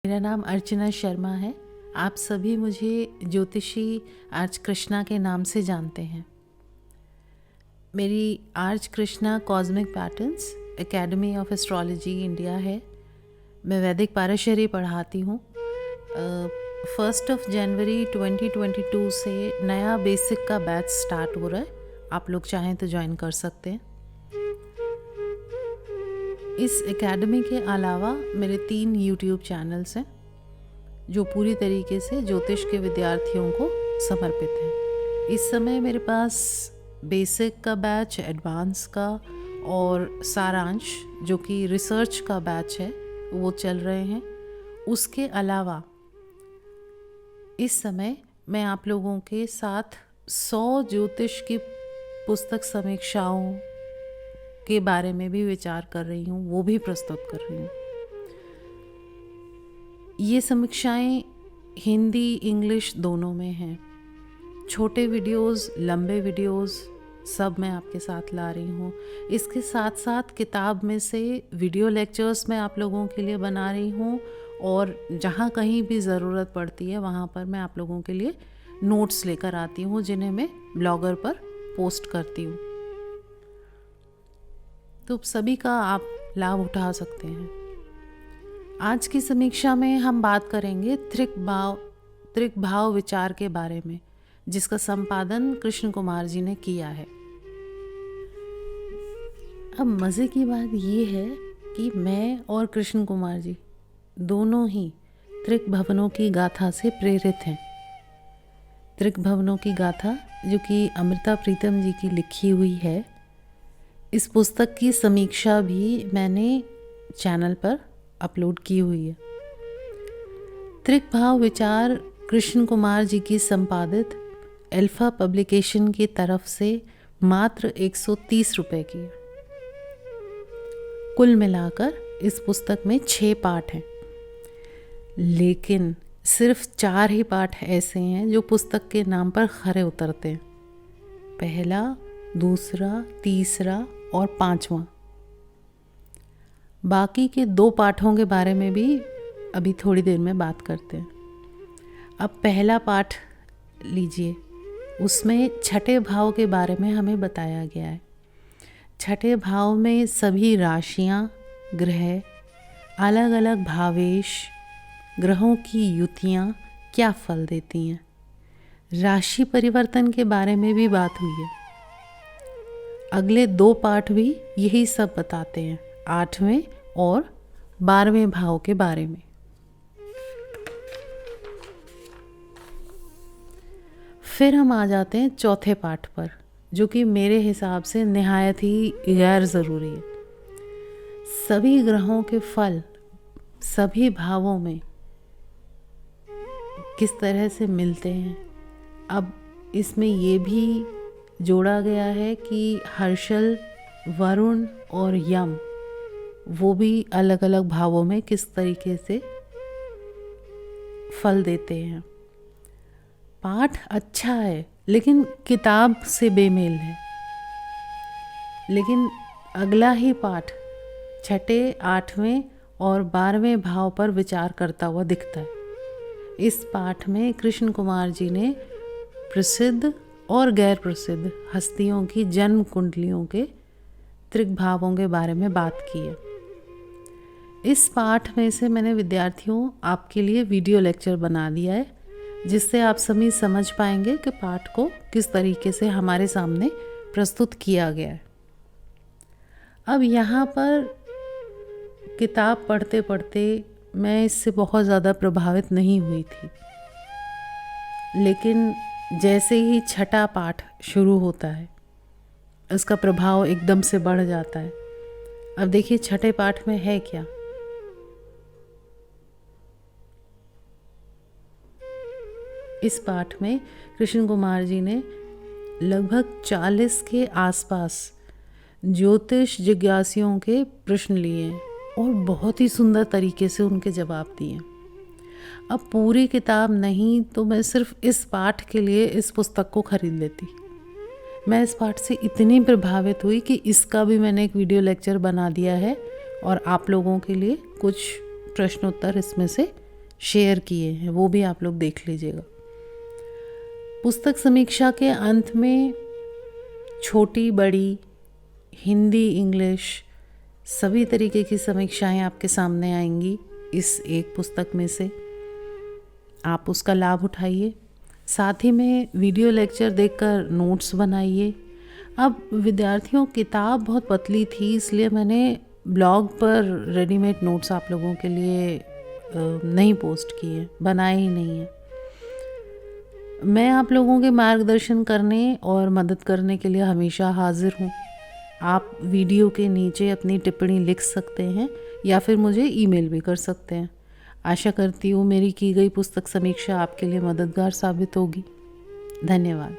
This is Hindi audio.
मेरा नाम अर्चना शर्मा है। आप सभी मुझे ज्योतिषी आर्च कृष्णा के नाम से जानते हैं। मेरी arch Krishna cosmic patterns academy of astrology India है। मैं वैदिक पाराशरी पढ़ाती हूँ। 1 जनवरी 2022 से नया बेसिक का बैच स्टार्ट हो रहा है। आप लोग चाहें तो ज्वाइन कर सकते हैं। इस एकेडमी के अलावा मेरे 3 यूट्यूब चैनल्स हैं जो पूरी तरीके से ज्योतिष के विद्यार्थियों को समर्पित हैं। इस समय मेरे पास बेसिक का बैच, एडवांस का और सारांश जो कि रिसर्च का बैच है वो चल रहे हैं। उसके अलावा इस समय मैं आप लोगों के साथ 100 ज्योतिष की पुस्तक समीक्षाओं के बारे में भी विचार कर रही हूँ, वो भी प्रस्तुत कर रही हूँ। ये समीक्षाएं हिंदी इंग्लिश दोनों में हैं। छोटे वीडियोस, लंबे वीडियोस सब मैं आपके साथ ला रही हूँ। इसके साथ साथ किताब में से वीडियो लेक्चर्स मैं आप लोगों के लिए बना रही हूँ और जहाँ कहीं भी ज़रूरत पड़ती है वहाँ पर मैं आप लोगों के लिए नोट्स लेकर आती हूँ जिन्हें मैं ब्लॉगर पर पोस्ट करती हूँ। तो सभी का आप लाभ उठा सकते हैं। आज की समीक्षा में हम बात करेंगे त्रिक भाव विचार के बारे में, जिसका संपादन कृष्ण कुमार जी ने किया है। अब मज़े की बात ये है कि मैं और कृष्ण कुमार जी दोनों ही त्रिक भवनों की गाथा से प्रेरित हैं। त्रिक भवनों की गाथा जो कि अमृता प्रीतम जी की लिखी हुई है, इस पुस्तक की समीक्षा भी मैंने चैनल पर अपलोड की हुई है। त्रिक भाव विचार कृष्ण कुमार जी की संपादित अल्फा पब्लिकेशन की तरफ से मात्र 130 रुपये की है। कुल मिलाकर इस पुस्तक में 6 पाठ हैं, लेकिन सिर्फ 4 ही पाठ ऐसे हैं जो पुस्तक के नाम पर खरे उतरते हैं। पहला, दूसरा, तीसरा और 5वां। बाकी के 2 पाठों के बारे में भी अभी थोड़ी देर में बात करते हैं। अब पहला पाठ लीजिए। उसमें छठे भाव के बारे में हमें बताया गया है। छठे भाव में सभी राशियां, ग्रह, अलग अलग भावेश, ग्रहों की युतियां क्या फल देती हैं। राशि परिवर्तन के बारे में भी बात हुई है। अगले 2 पाठ भी यही सब बताते हैं, 8वें और 12वें भाव के बारे में। फिर हम आ जाते हैं चौथे पाठ पर, जो कि मेरे हिसाब से निहायत ही गैर ज़रूरी है। सभी ग्रहों के फल सभी भावों में किस तरह से मिलते हैं। अब इसमें ये भी जोड़ा गया है कि हर्षल, वरुण और यम वो भी अलग अलग भावों में किस तरीके से फल देते हैं। पाठ अच्छा है लेकिन किताब से बेमेल है। लेकिन अगला ही पाठ 6, 8वें और 12वें भाव पर विचार करता हुआ दिखता है। इस पाठ में कृष्ण कुमार जी ने प्रसिद्ध और गैर प्रसिद्ध हस्तियों की जन्म कुंडलियों के त्रिक भावों के बारे में बात की है। इस पाठ में से मैंने विद्यार्थियों आपके लिए वीडियो लेक्चर बना दिया है, जिससे आप सभी समझ पाएंगे कि पाठ को किस तरीके से हमारे सामने प्रस्तुत किया गया है। अब यहाँ पर किताब पढ़ते पढ़ते मैं इससे बहुत ज़्यादा प्रभावित नहीं हुई थी, लेकिन जैसे ही छठा पाठ शुरू होता है उसका प्रभाव एकदम से बढ़ जाता है। अब देखिए छठे पाठ में है क्या। इस पाठ में कृष्ण कुमार जी ने लगभग 40 के आसपास ज्योतिष जिज्ञासियों के प्रश्न लिए और बहुत ही सुंदर तरीके से उनके जवाब दिए। अब पूरी किताब नहीं तो मैं सिर्फ इस पाठ के लिए इस पुस्तक को खरीद लेती। मैं इस पाठ से इतनी प्रभावित हुई कि इसका भी मैंने एक वीडियो लेक्चर बना दिया है और आप लोगों के लिए कुछ प्रश्नोत्तर इसमें से शेयर किए हैं, वो भी आप लोग देख लीजिएगा। पुस्तक समीक्षा के अंत में छोटी बड़ी हिंदी इंग्लिश सभी तरीके की समीक्षाएं आपके सामने आएंगी इस एक पुस्तक में से। आप उसका लाभ उठाइए। साथ ही में वीडियो लेक्चर देखकर नोट्स बनाइए। अब विद्यार्थियों किताब बहुत पतली थी, इसलिए मैंने ब्लॉग पर रेडीमेड नोट्स आप लोगों के लिए नहीं पोस्ट किए, बनाए ही नहीं है। मैं आप लोगों के मार्गदर्शन करने और मदद करने के लिए हमेशा हाजिर हूँ। आप वीडियो के नीचे अपनी टिप्पणी लिख सकते हैं या फिर मुझे ईमेल भी कर सकते हैं। आशा करती हूँ मेरी की गई पुस्तक समीक्षा आपके लिए मददगार साबित होगी। धन्यवाद।